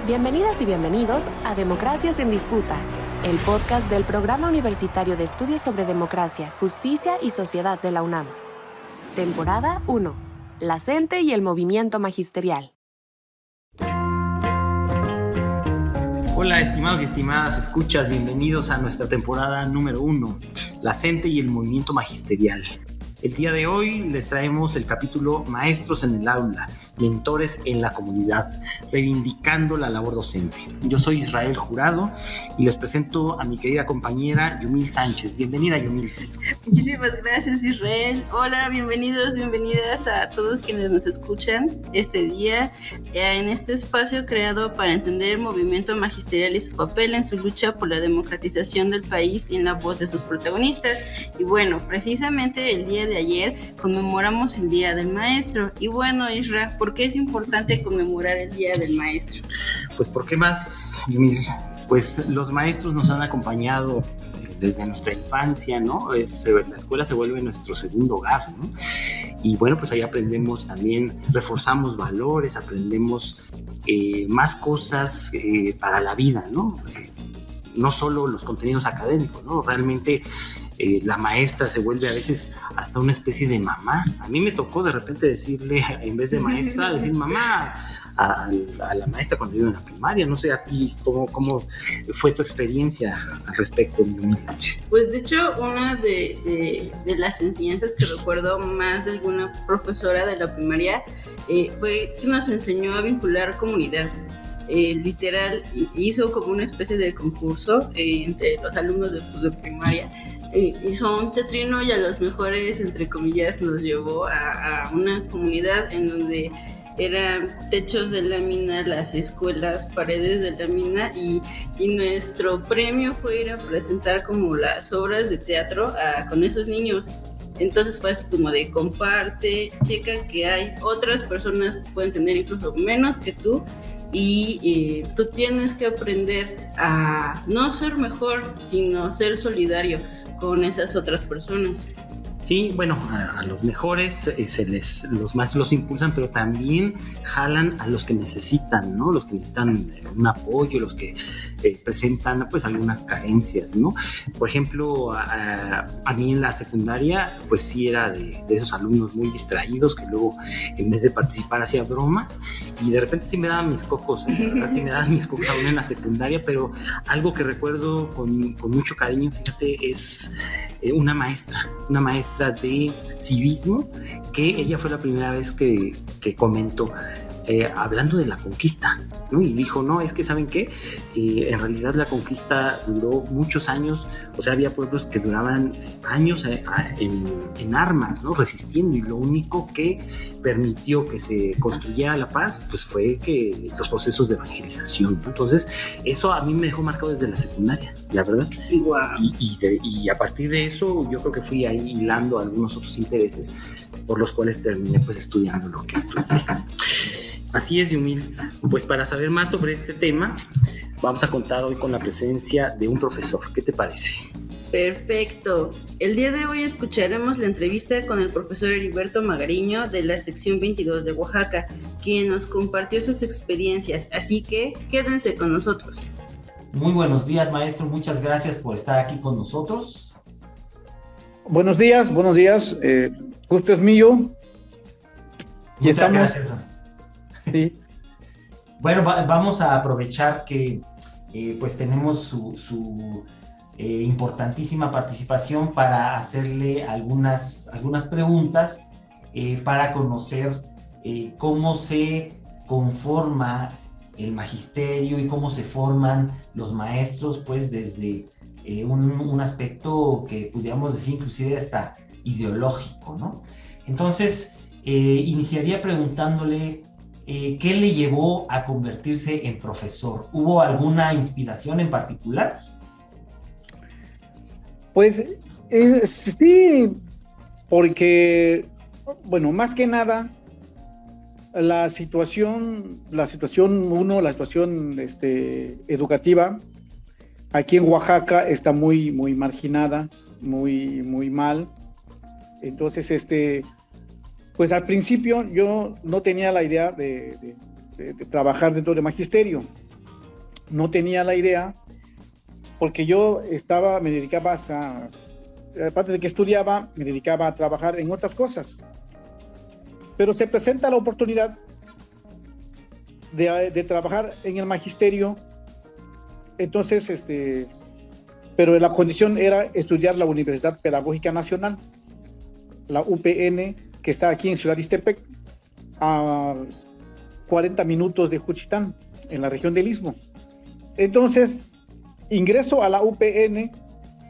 Bienvenidas y bienvenidos a Democracias en Disputa, el podcast del Programa Universitario de Estudios sobre Democracia, Justicia y Sociedad de la UNAM. Temporada 1. La CENTE y el movimiento magisterial. Hola, estimados y estimadas escuchas, bienvenidos a nuestra temporada número 1, La CENTE y el movimiento magisterial. El día de hoy les traemos el capítulo Maestros en el aula, mentores en la comunidad, reivindicando la labor docente. Yo soy Israel Jurado y les presento a mi querida compañera Yumil Sánchez. Bienvenida, Yumil. Muchísimas gracias, Israel. Hola, bienvenidos, bienvenidas a todos quienes nos escuchan este día en este espacio creado para entender el movimiento magisterial y su papel en su lucha por la democratización del país y en la voz de sus protagonistas. Y bueno, precisamente el día de ayer conmemoramos el Día del Maestro. Y bueno, Isra, ¿por qué es importante conmemorar el Día del Maestro? Pues, ¿por qué más, Yumil? Pues los maestros nos han acompañado desde nuestra infancia, ¿no? La escuela se vuelve nuestro segundo hogar, ¿no? Y bueno, pues ahí aprendemos también, reforzamos valores, aprendemos más cosas para la vida, ¿no? No solo los contenidos académicos, ¿no? Realmente la maestra se vuelve a veces hasta una especie de mamá. A mí me tocó de repente decirle, en vez de maestra, decir mamá a la maestra cuando iba en la primaria. No sé a ti, ¿cómo fue tu experiencia al respecto? Pues de hecho, una de las enseñanzas que recuerdo más de alguna profesora de la primaria fue que nos enseñó a vincular comunidad. Literal, hizo como una especie de concurso entre los alumnos de primaria. Hizo un teatrino y a los mejores, entre comillas, nos llevó a una comunidad en donde eran techos de lámina, las escuelas, paredes de lámina, y nuestro premio fue ir a presentar como las obras de teatro con esos niños. Entonces fue así como de comparte, checa que hay otras personas que pueden tener incluso menos que tú, y tú tienes que aprender a no ser mejor, sino ser solidario con esas otras personas. Sí, bueno, a los mejores los maestros los impulsan, pero también jalan a los que necesitan, ¿no? Los que necesitan un apoyo, los que presentan pues algunas carencias, ¿no? Por ejemplo, a mí en la secundaria pues sí era de esos alumnos muy distraídos que luego en vez de participar hacía bromas y de repente sí me daban mis cocos, de verdad sí me daban mis cocos aún en la secundaria, pero algo que recuerdo con mucho cariño, fíjate, es una maestra de civismo, que ella fue la primera vez que comentó, hablando de la conquista, ¿no? Y dijo, no, es que ¿saben qué? En realidad la conquista duró muchos años, o sea, había pueblos que duraban años en armas, ¿no? Resistiendo, y lo único que permitió que se construyera la paz, pues fue que los procesos de evangelización, ¿no? Entonces, eso a mí me dejó marcado desde la secundaria, la verdad. Wow. Y a partir de eso, yo creo que fui ahí hilando algunos otros intereses por los cuales terminé pues estudiando lo que estudié. Así es, Yumil. Pues para saber más sobre este tema, vamos a contar hoy con la presencia de un profesor. ¿Qué te parece? Perfecto. El día de hoy escucharemos la entrevista con el profesor Heriberto Magariño de la sección 22 de Oaxaca, quien nos compartió sus experiencias, así que quédense con nosotros. Muy buenos días, maestro. Muchas gracias por estar aquí con nosotros. Buenos días. Gusto es mío. Y Muchas estamos... gracias. Sí. Bueno, vamos a aprovechar que pues tenemos su importantísima participación para hacerle algunas preguntas para conocer cómo se conforma el magisterio y cómo se forman los maestros, pues desde un aspecto que pudiéramos decir inclusive hasta ideológico, ¿no? Entonces, iniciaría preguntándole ¿qué le llevó a convertirse en profesor? ¿Hubo alguna inspiración en particular? Pues sí, porque, bueno, más que nada, la situación educativa aquí en Oaxaca está muy, muy marginada, muy, muy mal. Entonces, pues al principio yo no tenía la idea de trabajar dentro de magisterio. no tenía la idea, porque yo me dedicaba aparte de que estudiaba, me dedicaba a trabajar en otras cosas. Pero se presenta la oportunidad de trabajar en el magisterio, entonces, pero la condición era estudiar la Universidad Pedagógica Nacional, la UPN, que está aquí en Ciudad Ixtepec, a 40 minutos de Juchitán, en la región del Istmo. Entonces, ingreso a la UPN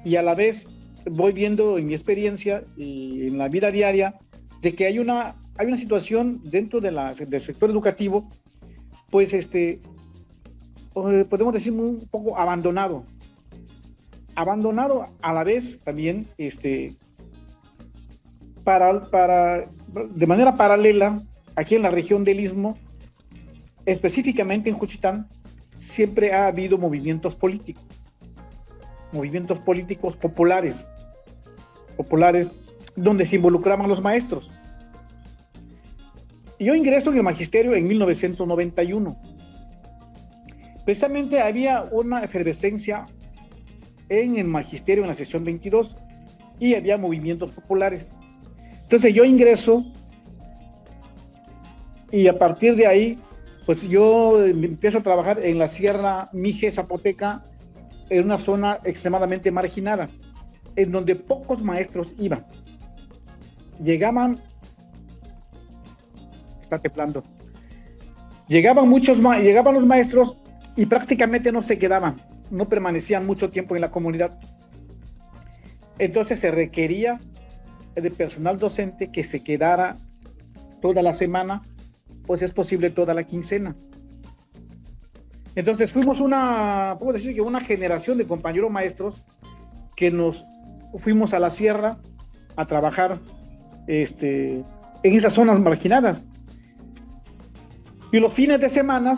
y a la vez voy viendo en mi experiencia y en la vida diaria de que hay una situación dentro del sector educativo, pues podemos decir un poco abandonado a la vez también de manera paralela aquí en la región del Istmo, específicamente en Juchitán, siempre ha habido movimientos políticos populares donde se involucraban los maestros. Yo ingreso en el magisterio en 1991. Precisamente había una efervescencia en el magisterio en la sesión 22 y había movimientos populares. Entonces yo ingreso y a partir de ahí, pues yo empiezo a trabajar en la Sierra Mije Zapoteca, en una zona extremadamente marginada, en donde pocos maestros iban. Llegaban los maestros y prácticamente no se quedaban, no permanecían mucho tiempo en la comunidad. Entonces se requería de personal docente que se quedara toda la semana, pues es posible toda la quincena. Entonces fuimos una generación de compañeros maestros que nos fuimos a la sierra a trabajar en esas zonas marginadas. Y los fines de semana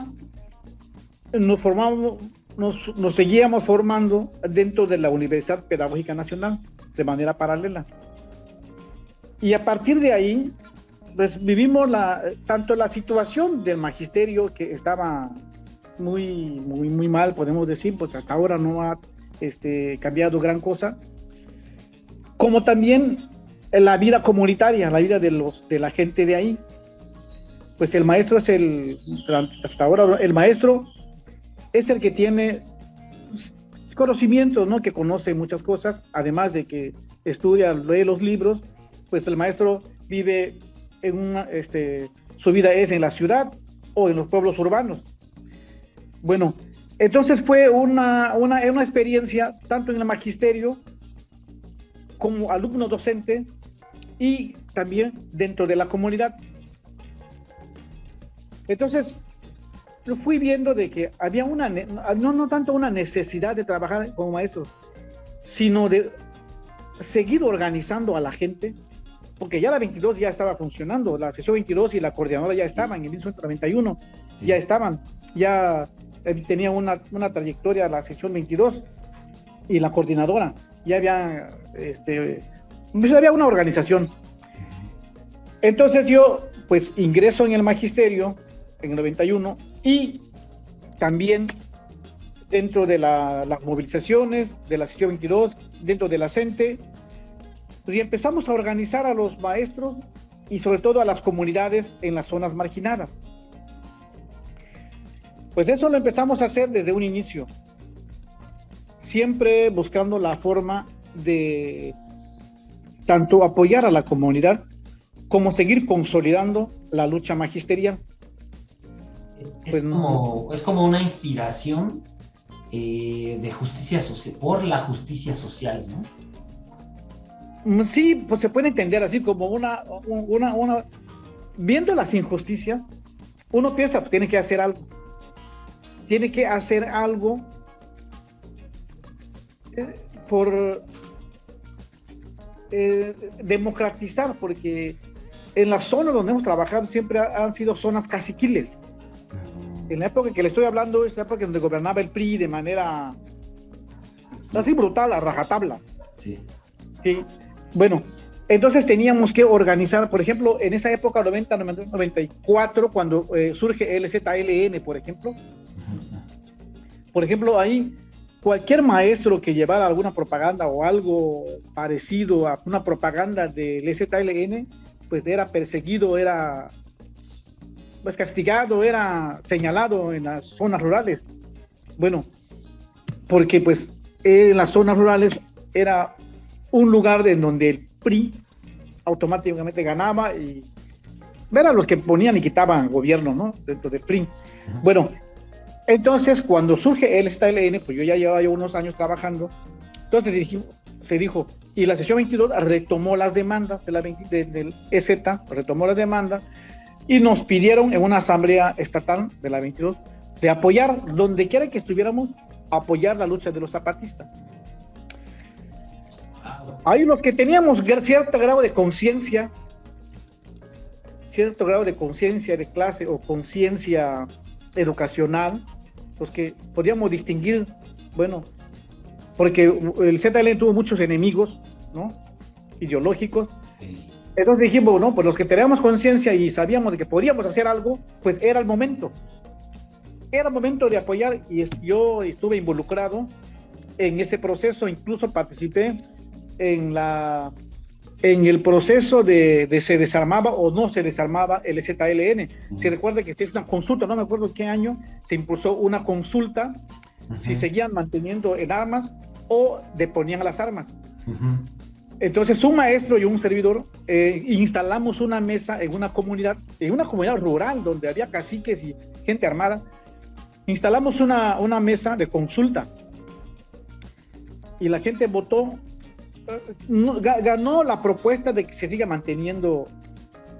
nos seguíamos formando dentro de la Universidad Pedagógica Nacional de manera paralela. Y a partir de ahí, pues vivimos tanto la situación del magisterio, que estaba muy, muy, muy mal, podemos decir, pues hasta ahora no ha cambiado gran cosa, como también la vida comunitaria, la vida de la gente de ahí. Pues el maestro hasta ahora el maestro es el que tiene conocimiento, ¿no? Que conoce muchas cosas, además de que estudia, lee los libros, pues el maestro vive su vida es en la ciudad o en los pueblos urbanos. Bueno, entonces fue una experiencia tanto en el magisterio como alumno docente y también dentro de la comunidad. Entonces, lo fui viendo de que había no tanto una necesidad de trabajar como maestro, sino de seguir organizando a la gente, porque ya la 22 ya estaba funcionando, la sesión 22 y la coordinadora ya estaban, en 1991 sí. Ya estaban, ya tenía una trayectoria la sesión 22 y la coordinadora, ya había, pues había una organización. Entonces yo, pues ingreso en el magisterio en el 91 y también dentro de las movilizaciones de la sesión 22, dentro de la CENTE, pues y empezamos a organizar a los maestros y sobre todo a las comunidades en las zonas marginadas. Pues eso lo empezamos a hacer desde un inicio, siempre buscando la forma de tanto apoyar a la comunidad como seguir consolidando la lucha magisterial. Es como una inspiración de justicia social, por la justicia social, ¿no? Sí, pues se puede entender así como viendo las injusticias, uno piensa, pues, tiene que hacer algo por democratizar, porque en la zona donde hemos trabajado siempre han sido zonas caciquiles. En la época que le estoy hablando es la época donde gobernaba el PRI de manera así brutal, a rajatabla. Sí. Sí. Bueno, entonces teníamos que organizar, por ejemplo, en esa época, 94, cuando surge el ZLN, por ejemplo, Por ejemplo, ahí cualquier maestro que llevara alguna propaganda o algo parecido a una propaganda del EZLN, pues era perseguido, era pues castigado, era señalado en las zonas rurales. Bueno, porque pues en las zonas rurales era un lugar en donde el PRI automáticamente ganaba y eran los que ponían y quitaban gobierno, ¿no? Dentro del PRI. Bueno, entonces cuando surge el EZLN, pues yo ya llevaba unos años trabajando, entonces se dijo, y la sesión 22 retomó las demandas del EZ, retomó las demandas, y nos pidieron en una asamblea estatal de la 22 de apoyar, donde quiera que estuviéramos, apoyar la lucha de los zapatistas. Ahí los que teníamos cierto grado de conciencia de clase o conciencia educacional, los que podíamos distinguir, bueno, porque el ZLN tuvo muchos enemigos, ¿no? Ideológicos. Sí. Entonces dijimos, no, pues los que teníamos conciencia y sabíamos de que podíamos hacer algo, pues era el momento. Era el momento de apoyar, y yo estuve involucrado en ese proceso, incluso participé en el proceso de se desarmaba o no se desarmaba el ZLN. Se recuerda que es una consulta, no me acuerdo qué año, se impulsó una consulta si seguían manteniendo en armas o deponían las armas. Entonces un maestro y un servidor instalamos una mesa en una comunidad rural donde había caciques y gente armada. Instalamos una mesa de consulta y la gente votó. Ganó la propuesta de que se siga manteniendo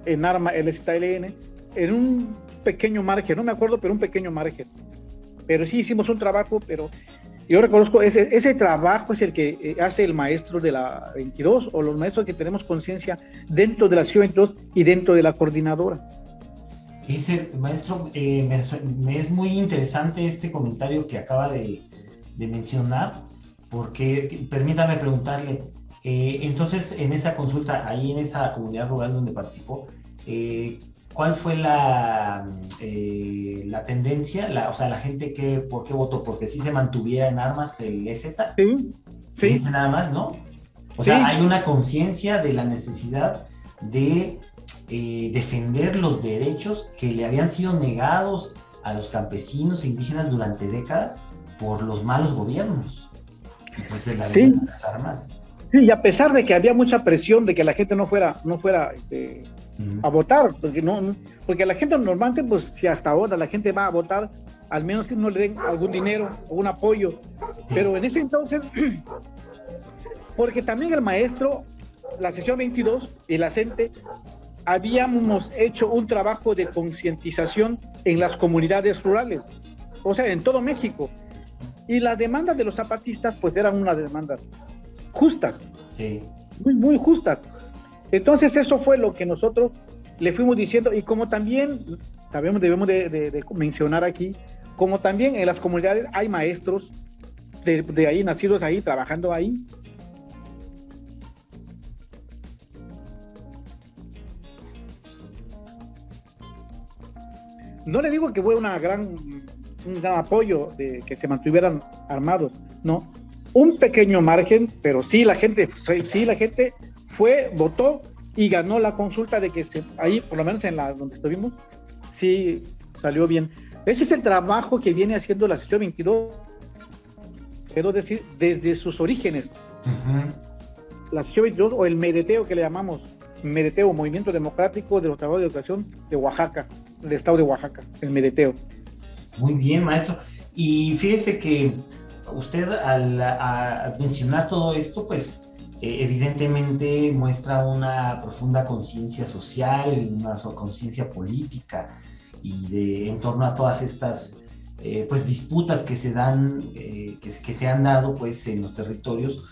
en arma el ZLN en un pequeño margen, no me acuerdo, pero un pequeño margen. Pero sí hicimos un trabajo, pero yo reconozco, ese trabajo es el que hace el maestro de la 22 o los maestros que tenemos conciencia dentro de la ciudad 22 y dentro de la coordinadora. Maestro, me es muy interesante este comentario que acaba de mencionar, porque permítame preguntarle, entonces en esa consulta, ahí en esa comunidad rural donde participó, ¿cuál fue la tendencia? O sea, la gente ¿por qué votó? ¿Porque sí se mantuviera en armas el EZ? Sí. ¿Es nada más, no? O sea, hay una conciencia de la necesidad de defender los derechos que le habían sido negados a los campesinos e indígenas durante décadas por los malos gobiernos. Pues de las armas. Sí, y a pesar de que había mucha presión de que la gente no fuera a votar, porque la gente normalmente, pues si hasta ahora la gente va a votar, al menos que no le den algún dinero o un apoyo, pero en ese entonces, porque también el maestro, la sesión 22 y la CENTE, habíamos hecho un trabajo de concientización en las comunidades rurales, o sea, en todo México. Y las demandas de los zapatistas, pues eran unas demandas justas, muy, muy justas. Entonces eso fue lo que nosotros le fuimos diciendo, y como también debemos de mencionar aquí, como también en las comunidades hay maestros de ahí, nacidos ahí, trabajando ahí. No le digo que fue un gran apoyo de que se mantuvieran armados, no, un pequeño margen, pero sí la gente fue, votó y ganó la consulta de que ahí, por lo menos donde estuvimos, sí salió bien. Ese es el trabajo que viene haciendo la sesión 22, quiero decir, desde sus orígenes. La sesión 22 o el medeteo que le llamamos, medeteo, Movimiento Democrático de los Trabajadores de Educación de Oaxaca, del estado de Oaxaca, el medeteo. Muy bien, maestro. Y fíjese que usted al mencionar todo esto, pues evidentemente muestra una profunda conciencia social, una conciencia política y en torno a todas estas pues disputas que se dan, que se han dado pues en los territorios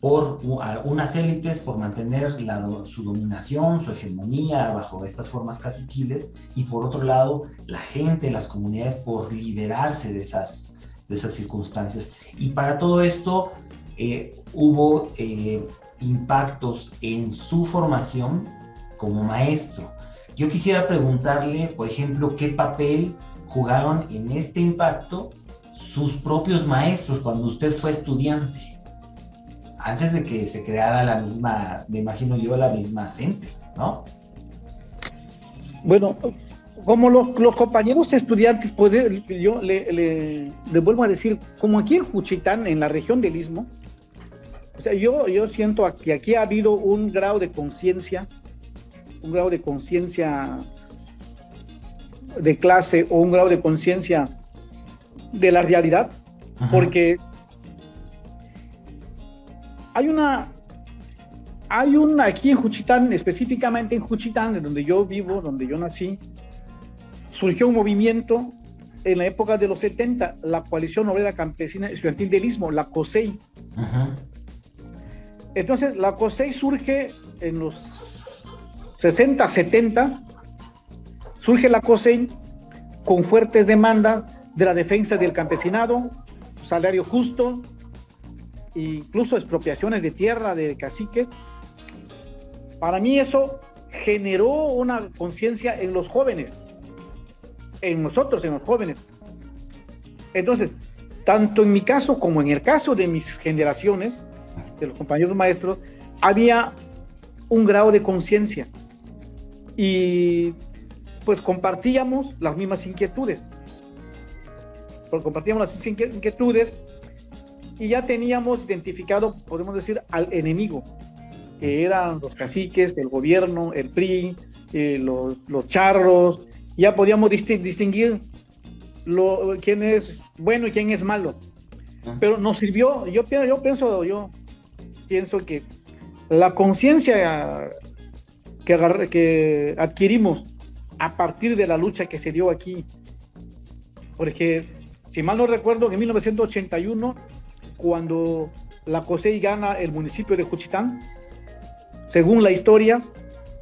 por unas élites, por mantener su dominación, su hegemonía bajo estas formas caciquiles, y por otro lado, la gente, las comunidades, por liberarse de esas circunstancias. Y para todo esto hubo impactos en su formación como maestro. Yo quisiera preguntarle, por ejemplo, ¿qué papel jugaron en este impacto sus propios maestros cuando usted fue estudiante, antes de que se creara la misma, me imagino yo, la misma CENTE, ¿no? Bueno, como los compañeros estudiantes, pues yo le vuelvo a decir, como aquí en Juchitán, en la región del Istmo, o sea, yo siento que aquí ha habido un grado de conciencia de clase o un grado de conciencia de la realidad, ajá, porque hay una aquí en Juchitán, específicamente en Juchitán, donde yo vivo, donde yo nací, surgió un movimiento en la época de los 70, la Coalición Obrera Campesina Estudiantil del Istmo, la COSEI. Ajá. Entonces, la COSEI surge en los 60, 70, surge la COSEI con fuertes demandas de la defensa del campesinado, salario justo, incluso expropiaciones de tierra de caciques. Para mí eso generó una conciencia en los jóvenes, en nosotros, en los jóvenes. Entonces, tanto en mi caso como en el caso de mis generaciones, de los compañeros maestros, había un grado de conciencia y pues compartíamos las mismas inquietudes. Y ya teníamos identificado, podemos decir, al enemigo, que eran los caciques, el gobierno, el PRI, los charros. Ya podíamos distinguir quién es bueno y quién es malo. Pero nos sirvió, yo pienso que la conciencia que adquirimos a partir de la lucha que se dio aquí, porque si mal no recuerdo, en 1981, cuando la COSEI gana el municipio de Juchitán, según la historia,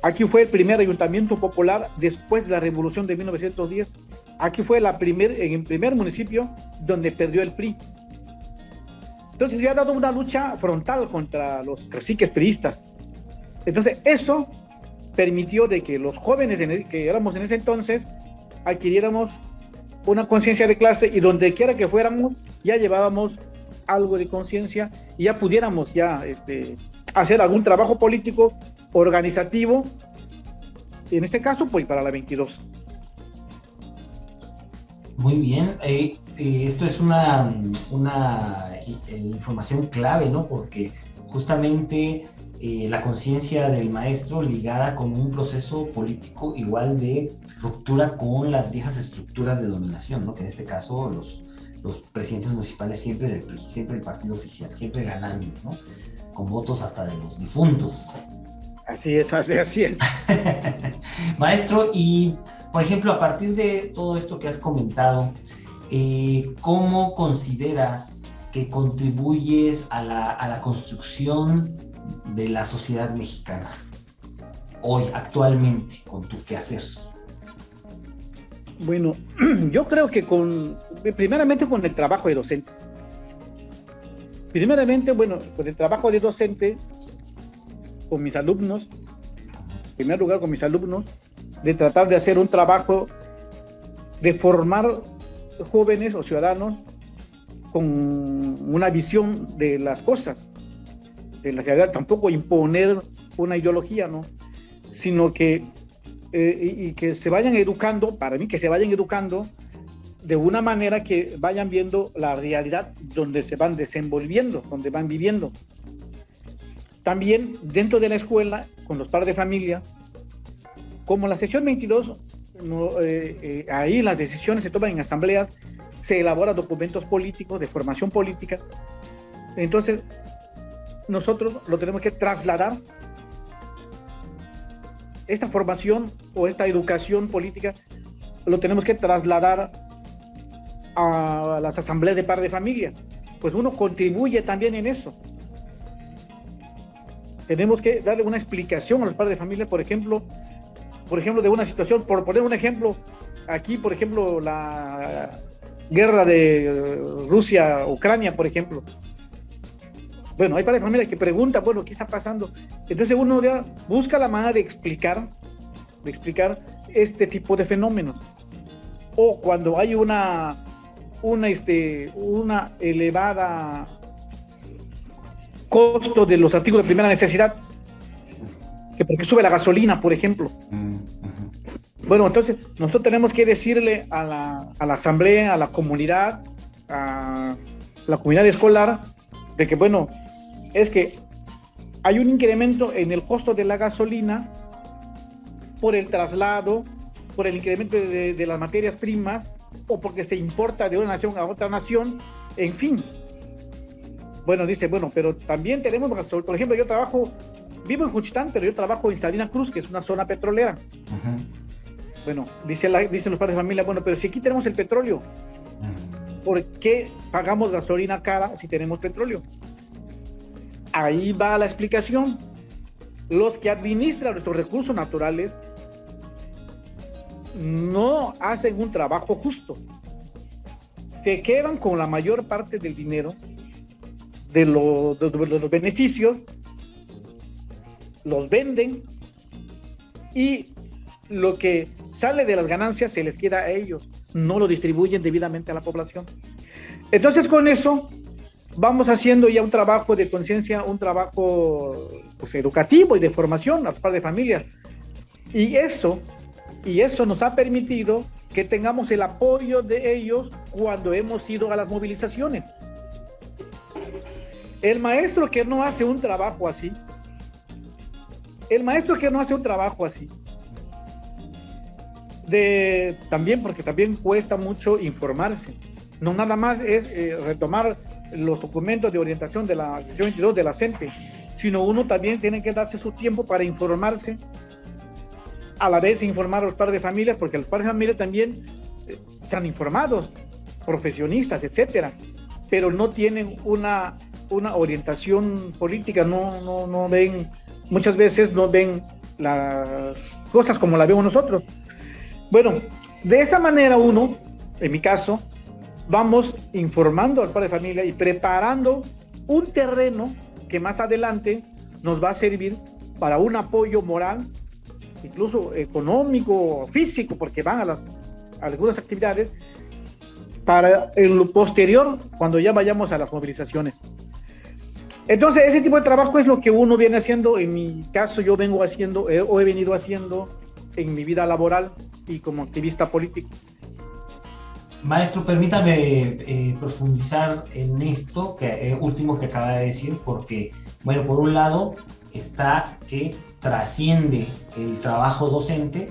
aquí fue el primer ayuntamiento popular después de la revolución de 1910. Aquí fue el primer municipio donde perdió el PRI. Entonces se ha dado una lucha frontal contra los caciques priistas. Entonces eso permitió de que los jóvenes que éramos en ese entonces adquiriéramos una conciencia de clase, y donde quiera que fuéramos ya llevábamos algo de conciencia y ya pudiéramos hacer algún trabajo político organizativo, en este caso pues para la 22. Muy bien, esto es una información clave, ¿no? Porque justamente la conciencia del maestro ligada con un proceso político igual de ruptura con las viejas estructuras de dominación, ¿no? Que en este caso los presidentes municipales siempre del PRI, siempre el partido oficial, siempre ganando, ¿no? Con votos hasta de los difuntos. Así es. Maestro, y por ejemplo, a partir de todo esto que has comentado, ¿cómo consideras que contribuyes a la construcción de la sociedad mexicana hoy, actualmente, con tu quehacer? Bueno, yo creo que primeramente con el trabajo de docente. Con el trabajo de docente, con mis alumnos, en primer lugar con mis alumnos, de tratar de hacer un trabajo de formar jóvenes o ciudadanos con una visión de las cosas, de la realidad, tampoco imponer una ideología, ¿no? Sino que y que se vayan educando, para mí que se vayan educando de una manera que vayan viendo la realidad donde se van desenvolviendo, donde van viviendo. También dentro de la escuela, con los padres de familia, como la sesión 22, ahí las decisiones se toman en asambleas, se elaboran documentos políticos, de formación política. Entonces, nosotros lo tenemos que trasladar, esta formación o esta educación política, lo tenemos que trasladar a las asambleas de padres de familia. Pues uno contribuye también en eso. Tenemos que darle una explicación a los padres de familia, por ejemplo, de una situación, por poner un ejemplo, aquí, por ejemplo, la guerra de Rusia-Ucrania, por ejemplo. Bueno, hay padres de familia que preguntan, bueno, ¿qué está pasando? Entonces uno ya busca la manera de explicar este tipo de fenómenos. O cuando hay una una elevada costo de los artículos de primera necesidad, que porque sube la gasolina, por ejemplo. Bueno, entonces nosotros tenemos que decirle a la asamblea, a la comunidad escolar, de que, bueno, es que hay un incremento en el costo de la gasolina por el traslado, por el incremento de las materias primas, o porque se importa de una nación a otra nación, en fin. Bueno, dice, bueno, pero también tenemos gasolina. Por ejemplo, vivo en Juchitán, pero yo trabajo en Salina Cruz, que es una zona petrolera. Bueno, dicen los padres de familia, bueno, pero si aquí tenemos el petróleo, ¿por qué pagamos gasolina cara si tenemos petróleo? Ahí va la explicación. Los que administran nuestros recursos naturales no hacen un trabajo justo. Se quedan con la mayor parte del dinero, de los beneficios, los venden y lo que sale de las ganancias se les queda a ellos, no lo distribuyen debidamente a la población. Entonces, con eso vamos haciendo ya un trabajo de conciencia, un trabajo pues, educativo y de formación a los padres de familia. Y eso nos ha permitido que tengamos el apoyo de ellos cuando hemos ido a las movilizaciones. El maestro que no hace un trabajo así, también porque también cuesta mucho informarse. No nada más es retomar los documentos de orientación de la sección 22 de la CENTE, sino uno también tiene que darse su tiempo para informarse, a la vez informar a los padres de familia, porque los padres de familia también están informados, profesionistas, etcétera, pero no tienen una orientación política, no ven, muchas veces no ven las cosas como las vemos nosotros. Bueno, de esa manera uno, en mi caso, vamos informando al padre de familia y preparando un terreno que más adelante nos va a servir para un apoyo moral, incluso económico, físico, porque van a algunas actividades, para el posterior, cuando ya vayamos a las movilizaciones. Entonces, ese tipo de trabajo es lo que uno viene haciendo. En mi caso, yo vengo haciendo, o he venido haciendo en mi vida laboral y como activista político. Maestro, permítame profundizar en esto último que acaba de decir, porque, bueno, por un lado está que trasciende el trabajo docente,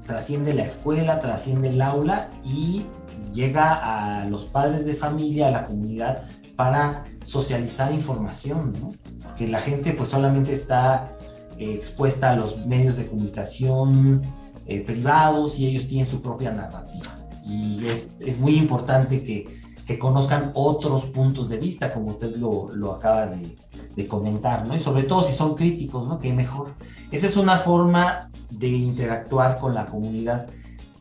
trasciende la escuela, trasciende el aula y llega a los padres de familia, a la comunidad, para socializar información, ¿no? Porque la gente pues solamente está expuesta a los medios de comunicación privados y ellos tienen su propia narrativa. Y es muy importante que conozcan otros puntos de vista, como usted lo acaba de comentar, ¿no? Y sobre todo si son críticos, ¿no? Que mejor. Esa es una forma de interactuar con la comunidad.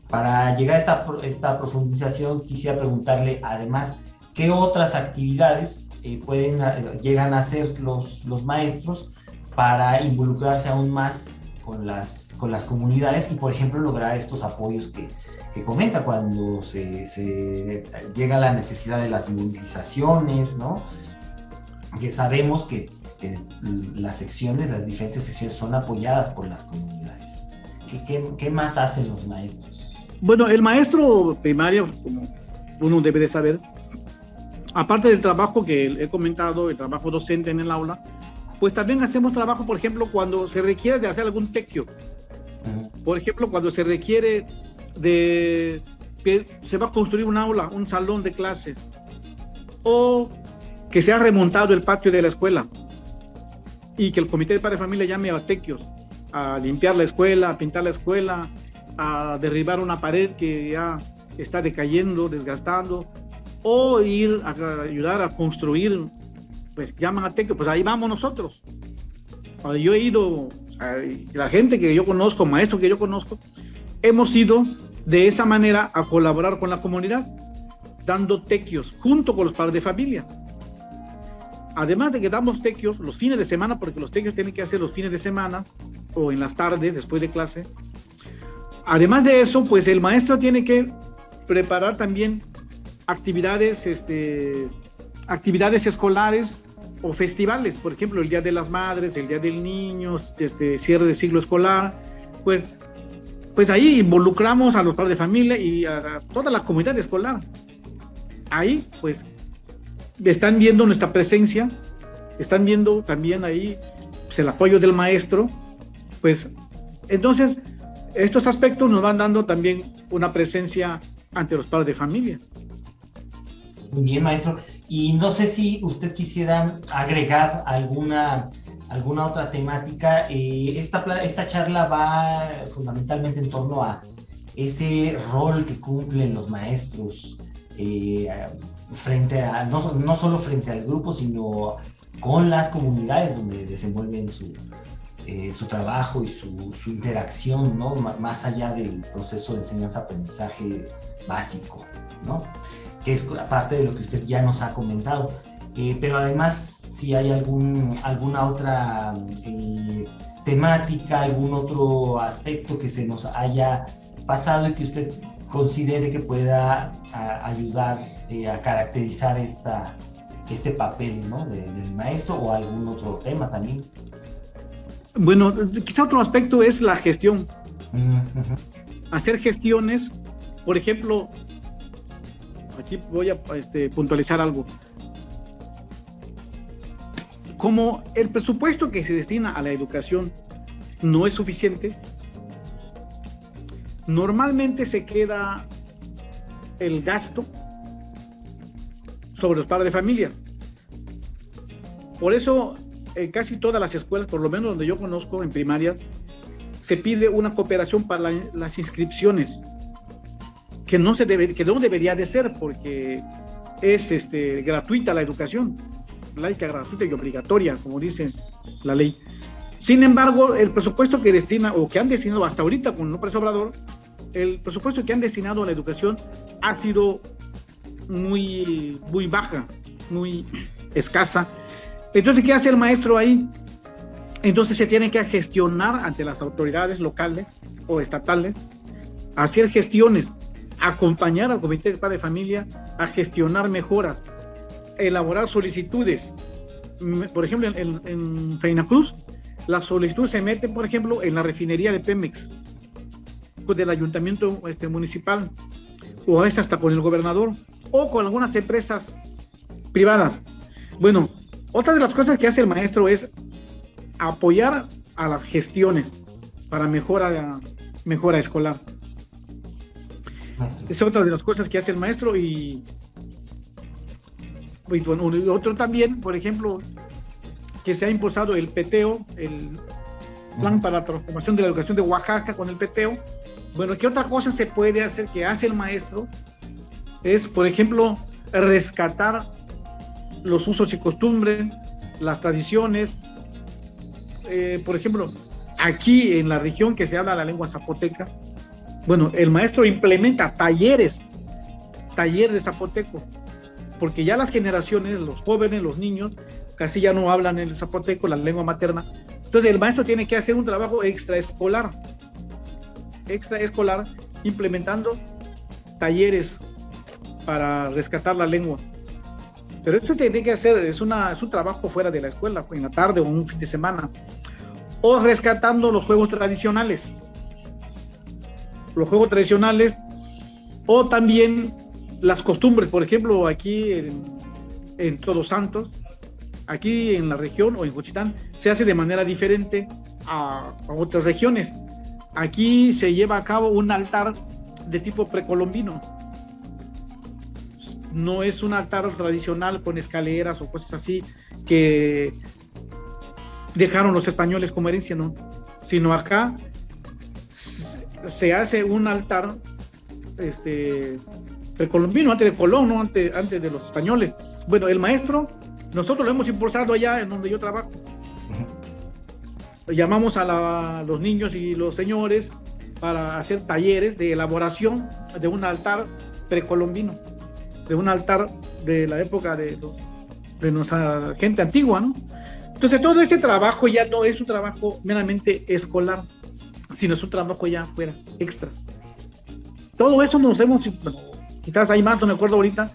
Para llegar a esta profundización, quisiera preguntarle, además, ¿qué otras actividades llegan a hacer los maestros para involucrarse aún más con las comunidades y, por ejemplo, lograr estos apoyos que comenta cuando se llega a la necesidad de las movilizaciones, ¿no? Que sabemos que las diferentes secciones son apoyadas por las comunidades. ¿Qué más hacen los maestros? Bueno, el maestro primario, como uno debe de saber, aparte del trabajo que he comentado, el trabajo docente en el aula, pues también hacemos trabajo, por ejemplo, cuando se requiere de hacer algún tequio. Por ejemplo, cuando se requiere de que se va a construir un aula, un salón de clases, o que se ha remontado el patio de la escuela y que el comité de padres de familia llame a tequios, a limpiar la escuela, a pintar la escuela, a derribar una pared que ya está decayendo, desgastando, o ir a ayudar a construir, pues llaman a tequios, pues ahí vamos nosotros. Yo he ido, la gente que yo conozco, maestros que yo conozco, hemos ido de esa manera a colaborar con la comunidad, dando tequios junto con los padres de familia. Además de que damos tequios los fines de semana, porque los tequios tienen que hacer los fines de semana o en las tardes después de clase. Además de eso, pues el maestro tiene que preparar también actividades escolares o festivales, por ejemplo, el Día de las Madres, el Día del Niño, cierre de ciclo escolar, pues ahí involucramos a los padres de familia y a toda la comunidad escolar. Ahí, pues, están viendo nuestra presencia, están viendo también ahí pues, el apoyo del maestro, pues, entonces, estos aspectos nos van dando también una presencia ante los padres de familia. Muy bien, maestro. Y no sé si usted quisiera agregar alguna otra temática. Esta charla va fundamentalmente en torno a ese rol que cumplen los maestros frente a, no solo frente al grupo, sino con las comunidades donde desenvuelven su trabajo y su interacción, ¿no? Más allá del proceso de enseñanza-aprendizaje básico, ¿no? Que es parte de lo que usted ya nos ha comentado. Pero además, si hay alguna otra temática, algún otro aspecto que se nos haya pasado y que usted considere que pueda ayudar a caracterizar este papel, ¿no? del maestro, o algún otro tema también. Bueno, quizá otro aspecto es la gestión. Uh-huh. Hacer gestiones, por ejemplo, aquí voy a puntualizar algo. Como el presupuesto que se destina a la educación no es suficiente, normalmente se queda el gasto sobre los padres de familia. Por eso, en casi todas las escuelas, por lo menos donde yo conozco, en primarias, se pide una cooperación para las inscripciones, que no debería de ser, porque es gratuita la educación, laica, gratuita y obligatoria, como dice la ley. Sin embargo, el presupuesto que destina, o que han destinado hasta ahorita con López Obrador, el presupuesto que han destinado a la educación ha sido muy baja, muy escasa. Entonces, ¿qué hace el maestro ahí? Entonces se tiene que gestionar ante las autoridades locales o estatales, hacer gestiones, acompañar al comité de padre de familia a gestionar mejoras, elaborar solicitudes. Por ejemplo, en Feinacruz, las solicitudes se meten, por ejemplo, en la refinería de Pemex, del ayuntamiento municipal, o es hasta con el gobernador, o con algunas empresas privadas. Bueno, otra de las cosas que hace el maestro es apoyar a las gestiones para mejora escolar. Es otra de las cosas que hace el maestro. Y bueno, otro también, por ejemplo, que se ha impulsado el PTEO, el Plan para la Transformación de la Educación de Oaxaca, con el PTEO. Bueno, ¿qué otra cosa se puede hacer que hace el maestro? Es, por ejemplo, rescatar los usos y costumbres, las tradiciones. Por ejemplo, aquí en la región que se habla la lengua zapoteca, bueno, el maestro implementa talleres de zapoteco, porque ya las generaciones, los jóvenes, los niños, casi ya no hablan el zapoteco, la lengua materna. Entonces el maestro tiene que hacer un trabajo extraescolar, implementando talleres para rescatar la lengua. Pero eso tiene que hacer, es un trabajo fuera de la escuela, en la tarde o un fin de semana. O rescatando los juegos tradicionales. O también las costumbres. Por ejemplo, aquí en Todos Santos, aquí en la región o en Juchitán, se hace de manera diferente a otras regiones. Aquí se lleva a cabo un altar de tipo precolombino. No es un altar tradicional con escaleras o cosas así que dejaron los españoles como herencia, no. Sino acá se hace un altar precolombino, antes de Colón, no antes de los españoles. Bueno, el maestro, nosotros lo hemos impulsado allá en donde yo trabajo. Llamamos a los niños y los señores para hacer talleres de elaboración de un altar precolombino, de un altar de la época de nuestra gente antigua, ¿no? Entonces todo este trabajo ya no es un trabajo meramente escolar, sino es un trabajo ya fuera, extra. Todo eso quizás hay más, no me acuerdo ahorita,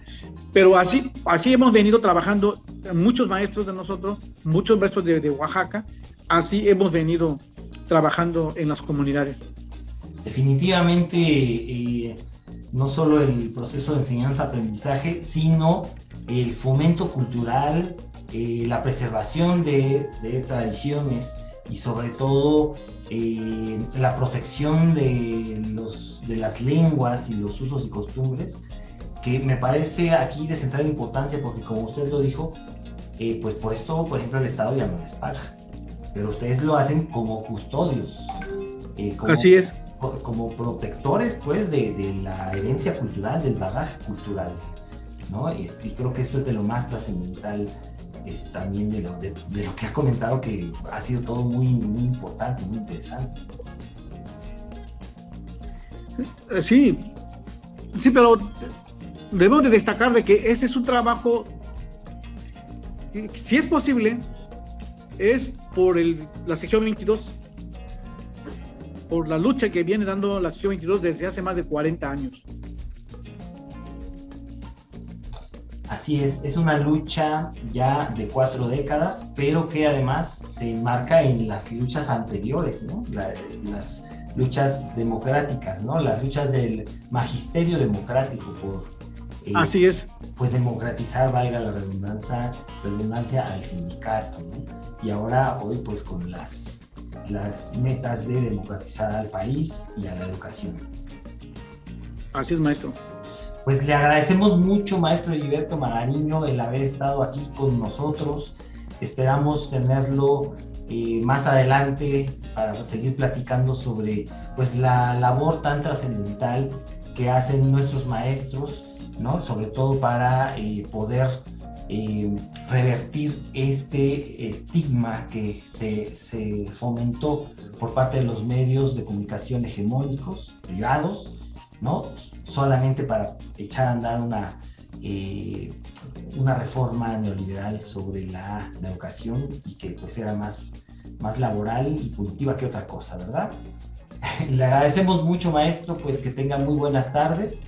pero así hemos venido trabajando, muchos maestros de nosotros, muchos maestros de Oaxaca, así hemos venido trabajando en las comunidades. Definitivamente, no solo el proceso de enseñanza-aprendizaje, sino el fomento cultural, la preservación de tradiciones y sobre todo la protección de las lenguas y los usos y costumbres, que me parece aquí de central importancia, porque como usted lo dijo, pues por esto, por ejemplo, el Estado ya no les paga, pero ustedes lo hacen como custodios, Así es. como protectores, pues, de la herencia cultural, del bagaje cultural, ¿no? Y creo que esto es de lo más trascendental, también de lo que ha comentado, que ha sido todo muy, muy importante, muy interesante. Sí, pero debemos de destacar de que ese es un trabajo, si es posible, es por la sección 22, por la lucha que viene dando la sección 22 desde hace más de 40 años. Así es una lucha ya de 4 décadas, pero que además se enmarca en las luchas anteriores, ¿no? Las luchas democráticas, ¿no? Las luchas del magisterio democrático por Así es. Pues democratizar, valga la redundancia, al sindicato, ¿no? Y ahora hoy pues con las metas de democratizar al país y a la educación. Así es, maestro. Pues le agradecemos mucho, maestro Heriberto Magariño, el haber estado aquí con nosotros. Esperamos tenerlo más adelante para seguir platicando sobre pues la labor tan trascendental que hacen nuestros maestros, ¿no? Sobre todo para poder revertir este estigma que se fomentó por parte de los medios de comunicación hegemónicos, privados, ¿no? Solamente para echar a andar una reforma neoliberal sobre la educación, y que pues era más laboral y punitiva que otra cosa, ¿verdad? Le agradecemos mucho, maestro, pues que tenga muy buenas tardes.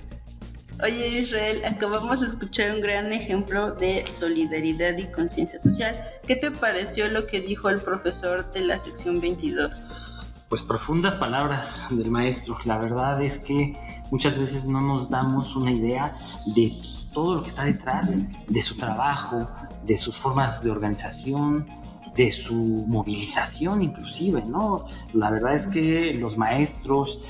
Oye, Israel, acabamos de escuchar un gran ejemplo de solidaridad y conciencia social. ¿Qué te pareció lo que dijo el profesor de la sección 22? Pues profundas palabras del maestro. La verdad es que muchas veces no nos damos una idea de todo lo que está detrás de su trabajo, de sus formas de organización, de su movilización inclusive, ¿no? La verdad es que los maestros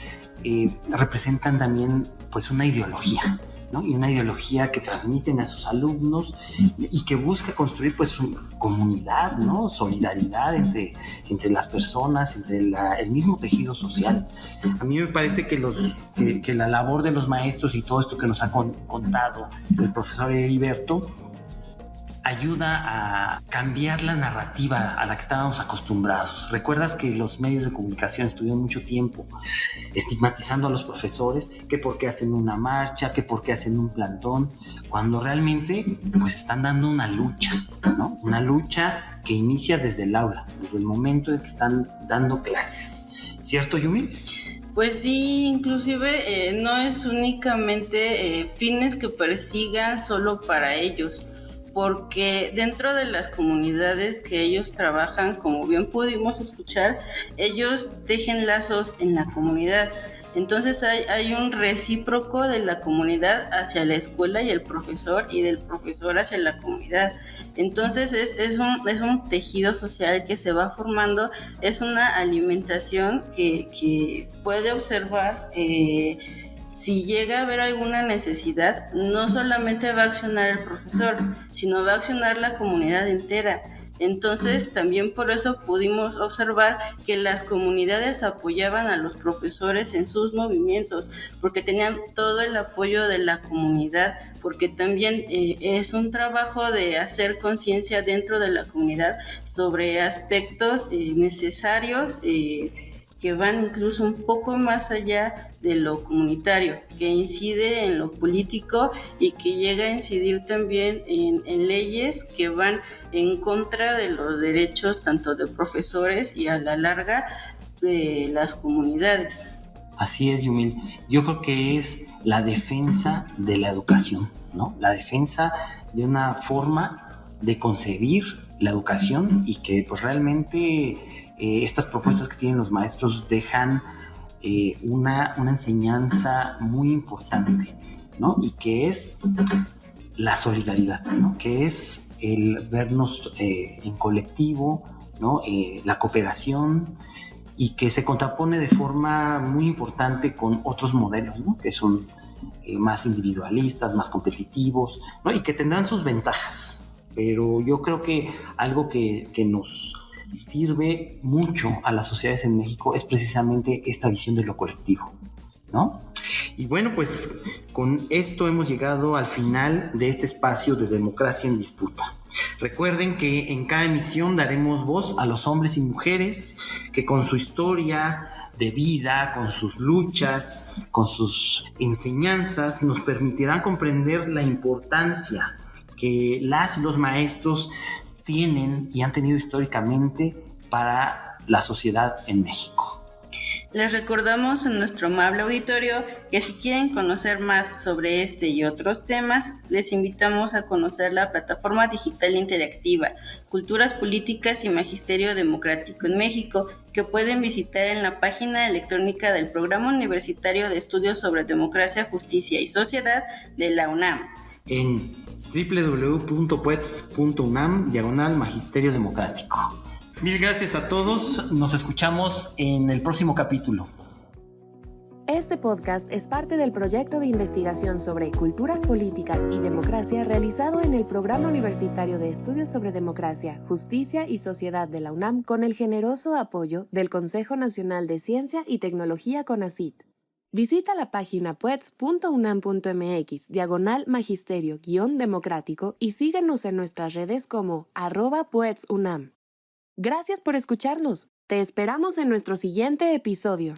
representan también pues una ideología, ¿no? Y una ideología que transmiten a sus alumnos y que busca construir pues una comunidad, ¿no? Solidaridad entre las personas, entre el mismo tejido social. A mí me parece que la labor de los maestros y todo esto que nos ha contado el profesor Heriberto ayuda a cambiar la narrativa a la que estábamos acostumbrados. ¿Recuerdas que los medios de comunicación estuvieron mucho tiempo estigmatizando a los profesores, que por qué hacen una marcha, que por qué hacen un plantón, cuando realmente pues están dando una lucha, ¿no? Una lucha que inicia desde el aula, desde el momento en que están dando clases. ¿Cierto, Yumi? Pues sí, inclusive no es únicamente fines que persigan solo para ellos, porque dentro de las comunidades que ellos trabajan, como bien pudimos escuchar, ellos tejen lazos en la comunidad. Entonces hay un recíproco de la comunidad hacia la escuela y el profesor, y del profesor hacia la comunidad. Entonces es un tejido social que se va formando, es una alimentación que puede observar. Si llega a haber alguna necesidad, no solamente va a accionar el profesor, sino va a accionar la comunidad entera. Entonces, también por eso pudimos observar que las comunidades apoyaban a los profesores en sus movimientos, porque tenían todo el apoyo de la comunidad, porque también es un trabajo de hacer conciencia dentro de la comunidad sobre aspectos necesarios, que van incluso un poco más allá de lo comunitario, que incide en lo político y que llega a incidir también en leyes que van en contra de los derechos tanto de profesores y a la larga de las comunidades. Así es, Yumil. Yo creo que es la defensa de la educación, ¿no? La defensa de una forma de concebir la educación y que pues realmente estas propuestas que tienen los maestros dejan una enseñanza muy importante, ¿no? Y que es la solidaridad, ¿no? Que es el vernos en colectivo, ¿no? La cooperación, y que se contrapone de forma muy importante con otros modelos, ¿no? Que son más individualistas, más competitivos, ¿no? Y que tendrán sus ventajas. Pero yo creo que algo que nos sirve mucho a las sociedades en México es precisamente esta visión de lo colectivo, ¿no? Y bueno, pues con esto hemos llegado al final de este espacio de Democracia en Disputa. Recuerden que en cada emisión daremos voz a los hombres y mujeres que con su historia de vida, con sus luchas, con sus enseñanzas, nos permitirán comprender la importancia que las y los maestros tienen y han tenido históricamente para la sociedad en México. Les recordamos en nuestro amable auditorio que si quieren conocer más sobre este y otros temas, les invitamos a conocer la plataforma digital interactiva Culturas Políticas y Magisterio Democrático en México, que pueden visitar en la página electrónica del Programa Universitario de Estudios sobre Democracia, Justicia y Sociedad de la UNAM. En www.puets.unam/Magisterio Democrático. Mil gracias a todos. Nos escuchamos en el próximo capítulo. Este podcast es parte del proyecto de investigación sobre culturas políticas y democracia realizado en el Programa Universitario de Estudios sobre Democracia, Justicia y Sociedad de la UNAM con el generoso apoyo del Consejo Nacional de Ciencia y Tecnología CONACYT. Visita la página puets.unam.mx/magisterio-democrático y síguenos en nuestras redes como @puetsunam. Gracias por escucharnos. Te esperamos en nuestro siguiente episodio.